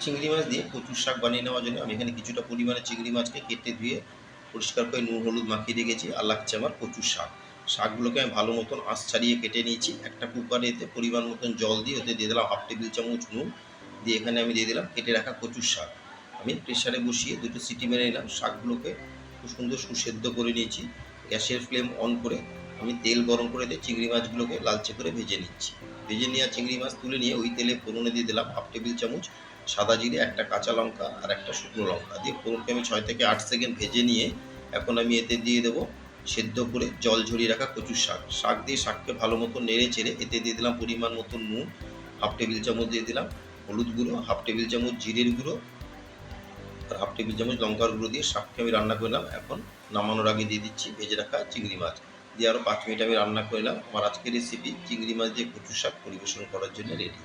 চিংড়ি মাছ দিয়ে কচুর শাক বানিয়ে নেওয়ার জন্য আমি এখানে কিছুটা পরিমাণে চিংড়ি মাছকে কেটে ধুয়ে পরিষ্কার করে নুন হলুদ মাখিয়ে রেখেছি। আর লাগছে আমার কচুর শাক। শাকগুলোকে আমি ভালো মতন আঁশ ছাড়িয়ে কেটে নিয়েছি। একটা কুকারে এতে পরিমাণ মতন জল দিয়ে ওতে দিয়ে দিলাম হাফ টেবিল চামচ নুন, দিয়ে এখানে আমি দিয়ে দিলাম কেটে রাখা কচুর শাক। আমি প্রেশারে বসিয়ে দুটো সিটি মেরে নিলাম। শাকগুলোকে খুব সুন্দর সুসেদ্ধ করে নিয়েছি। গ্যাসের ফ্লেম অন করে আমি তেল গরম করে দিয়ে চিংড়ি মাছগুলোকে লালচে করে ভেজে নিচ্ছি। ভেজে নেওয়া চিংড়ি মাছ তুলে নিয়ে ওই তেলে ফোড়নে দিয়ে দিলাম হাফ টেবিল চামচ সাদা জিরে, একটা কাঁচা লঙ্কা আর একটা শুকনো লঙ্কা দিয়ে ফোড়নকে আমি 6 থেকে 8 সেকেন্ড ভেজে নিয়ে এখন আমি এতে দিয়ে দেবো সেদ্ধ করে জল ঝরিয়ে রাখা কচুর শাক। শাক দিয়ে শাককে ভালো মতো নেড়ে চেড়ে এতে দিয়ে দিলাম পরিমাণ মতো নুন, হাফ টেবিল চামচ দিয়ে দিলাম হলুদ গুঁড়ো, হাফ টেবিল চামচ জিরের গুঁড়ো আর হাফ টেবিল চামচ লঙ্কার গুঁড়ো দিয়ে শাককে আমি রান্না করলাম। এখন নামানোর আগে দিয়ে দিচ্ছি ভেজে রাখা চিংড়ি মাছ দিয়ে আরও 5 মিনিট আমি রান্না করলাম। আমার আজকের রেসিপি চিংড়ি মাছ দিয়ে কচুর শাক পরিবেশন করার জন্য রেডি।